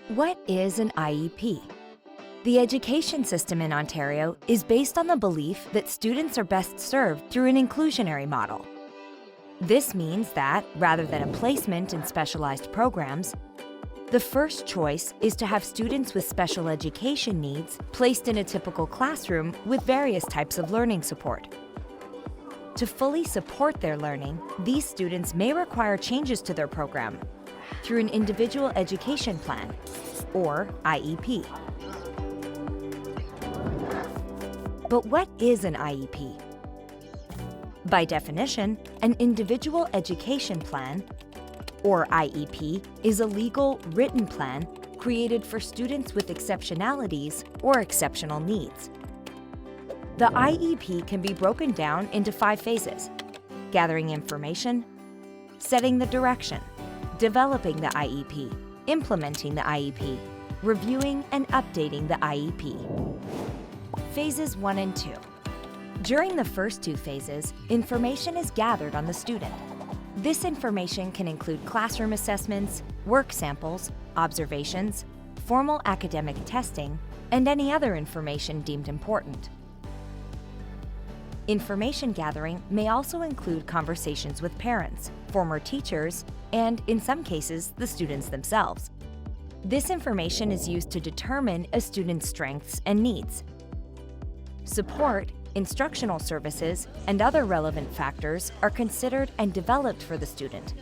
What is an IEP? The education system in Ontario is based on the belief that students are best served through an inclusionary model. This means that, rather than a placement in specialized programs, the first choice is to have students with special education needs placed in a typical classroom with various types of learning support. To fully support their learning, these students may require changes to their program through an individual education plan, or IEP. But what is an IEP? By definition, an individual education plan, or IEP, is a legal, written plan created for students with exceptionalities or exceptional needs. The IEP can be broken down into 5 phases: gathering information, setting the direction, developing the IEP, implementing the IEP, reviewing and updating the IEP. Phases 1 and 2. During the first 2 phases, information is gathered on the student. This information can include classroom assessments, work samples, observations, formal academic testing, and any other information deemed important. Information gathering may also include conversations with parents, former teachers, and, in some cases, the students themselves. This information is used to determine a student's strengths and needs. Support, instructional services, and other relevant factors are considered and developed for the student.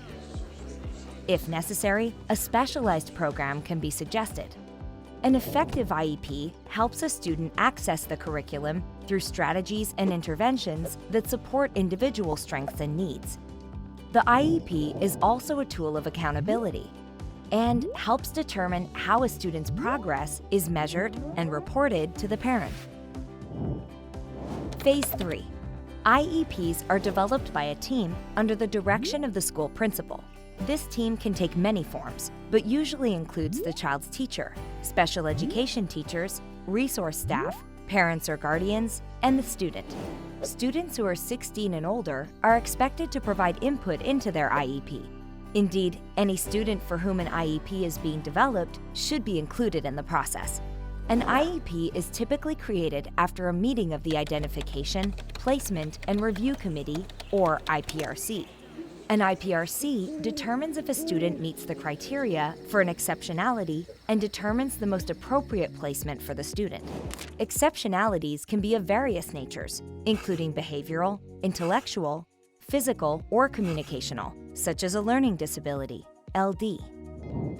If necessary, a specialized program can be suggested. An effective IEP helps a student access the curriculum through strategies and interventions that support individual strengths and needs. The IEP is also a tool of accountability and helps determine how a student's progress is measured and reported to the parent. Phase 3. IEPs are developed by a team under the direction of the school principal. This team can take many forms, but usually includes the child's teacher, special education teachers, resource staff, parents or guardians, and the student. Students who are 16 and older are expected to provide input into their IEP. Indeed, any student for whom an IEP is being developed should be included in the process. An IEP is typically created after a meeting of the Identification, Placement, and Review Committee, or IPRC. An IPRC determines if a student meets the criteria for an exceptionality and determines the most appropriate placement for the student. Exceptionalities can be of various natures, including behavioral, intellectual, physical, or communicational, such as a learning disability, LD.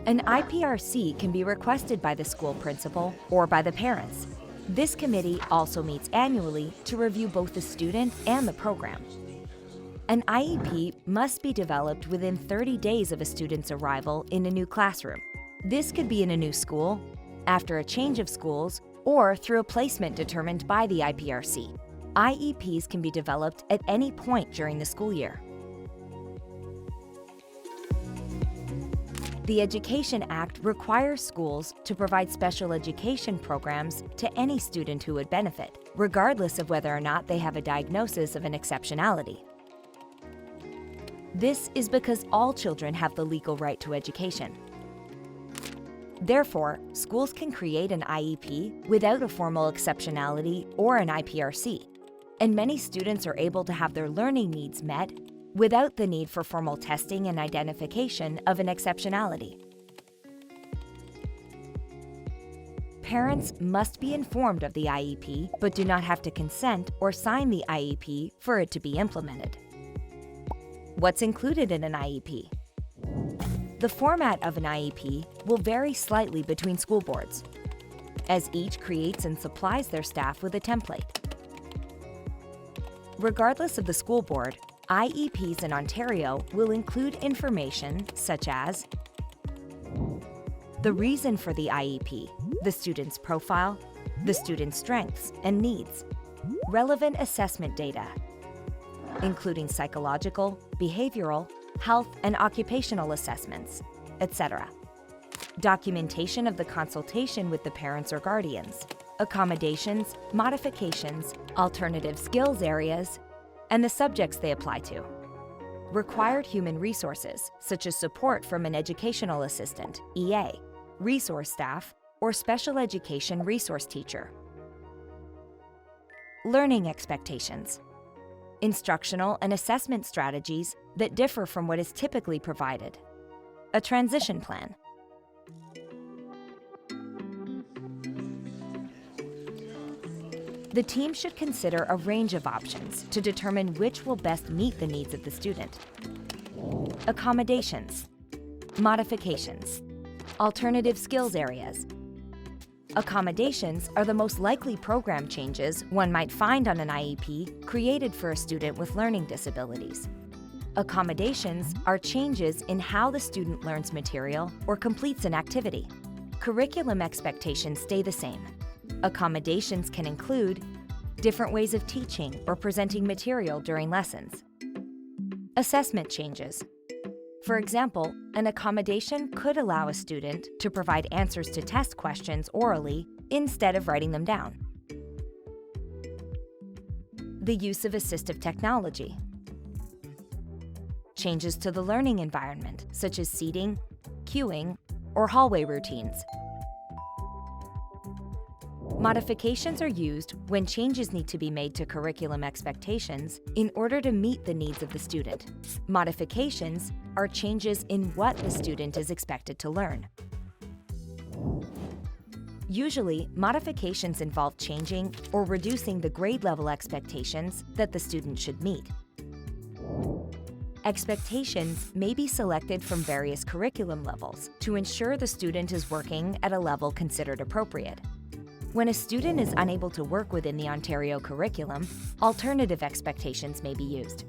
An IPRC can be requested by the school principal or by the parents. This committee also meets annually to review both the student and the program. An IEP must be developed within 30 days of a student's arrival in a new classroom. This could be in a new school, after a change of schools, or through a placement determined by the IPRC. IEPs can be developed at any point during the school year. The Education Act requires schools to provide special education programs to any student who would benefit, regardless of whether or not they have a diagnosis of an exceptionality. This is because all children have the legal right to education. Therefore, schools can create an IEP without a formal exceptionality or an IPRC, and many students are able to have their learning needs met without the need for formal testing and identification of an exceptionality. Parents must be informed of the IEP, but do not have to consent or sign the IEP for it to be implemented. What's included in an IEP? The format of an IEP will vary slightly between school boards, as each creates and supplies their staff with a template. Regardless of the school board, IEPs in Ontario will include information such as the reason for the IEP, the student's profile, the student's strengths and needs, relevant assessment data, including psychological, behavioral, health, and occupational assessments, etc. Documentation of the consultation with the parents or guardians, accommodations, modifications, alternative skills areas, and the subjects they apply to. Required human resources, such as support from an educational assistant, EA, resource staff, or special education resource teacher. Learning expectations. Instructional and assessment strategies that differ from what is typically provided. A transition plan. The team should consider a range of options to determine which will best meet the needs of the student. Accommodations, modifications, alternative skills areas. Accommodations are the most likely program changes one might find on an IEP created for a student with learning disabilities. Accommodations are changes in how the student learns material or completes an activity. Curriculum expectations stay the same. Accommodations can include different ways of teaching or presenting material during lessons. Assessment changes. For example, an accommodation could allow a student to provide answers to test questions orally instead of writing them down. The use of assistive technology. Changes to the learning environment, such as seating, queuing, or hallway routines. Modifications are used when changes need to be made to curriculum expectations in order to meet the needs of the student. Modifications are changes in what the student is expected to learn. Usually, modifications involve changing or reducing the grade level expectations that the student should meet. Expectations may be selected from various curriculum levels to ensure the student is working at a level considered appropriate. When a student is unable to work within the Ontario curriculum, alternative expectations may be used.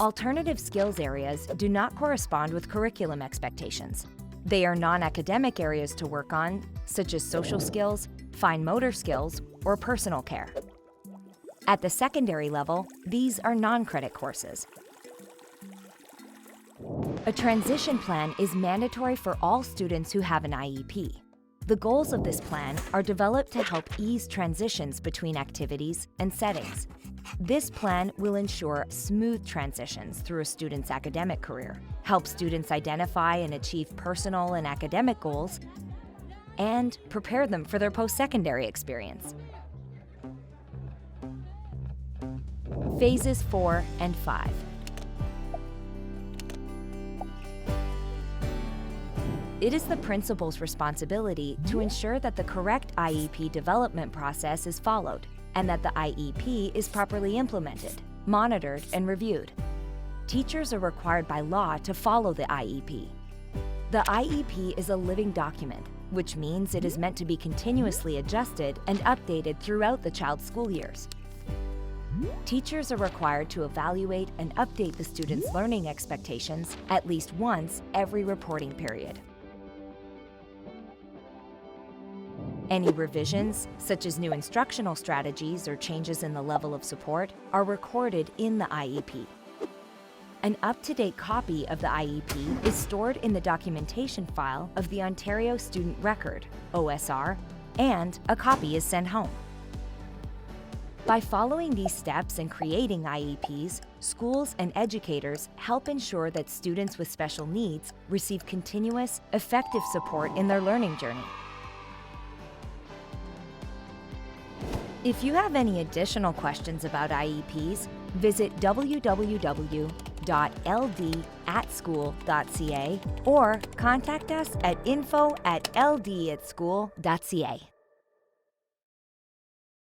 Alternative skills areas do not correspond with curriculum expectations. They are non-academic areas to work on, such as social skills, fine motor skills, or personal care. At the secondary level, these are non-credit courses. A transition plan is mandatory for all students who have an IEP. The goals of this plan are developed to help ease transitions between activities and settings. This plan will ensure smooth transitions through a student's academic career, help students identify and achieve personal and academic goals, and prepare them for their post-secondary experience. Phases 4 and 5. It is the principal's responsibility to ensure that the correct IEP development process is followed and that the IEP is properly implemented, monitored, and reviewed. Teachers are required by law to follow the IEP. The IEP is a living document, which means it is meant to be continuously adjusted and updated throughout the child's school years. Teachers are required to evaluate and update the student's learning expectations at least once every reporting period. Any revisions, such as new instructional strategies or changes in the level of support, are recorded in the IEP. An up-to-date copy of the IEP is stored in the documentation file of the Ontario Student Record, OSR, and a copy is sent home. By following these steps and creating IEPs, schools and educators help ensure that students with special needs receive continuous, effective support in their learning journey. If you have any additional questions about IEPs, visit www.ld@school.ca or contact us at info@ld@school.ca.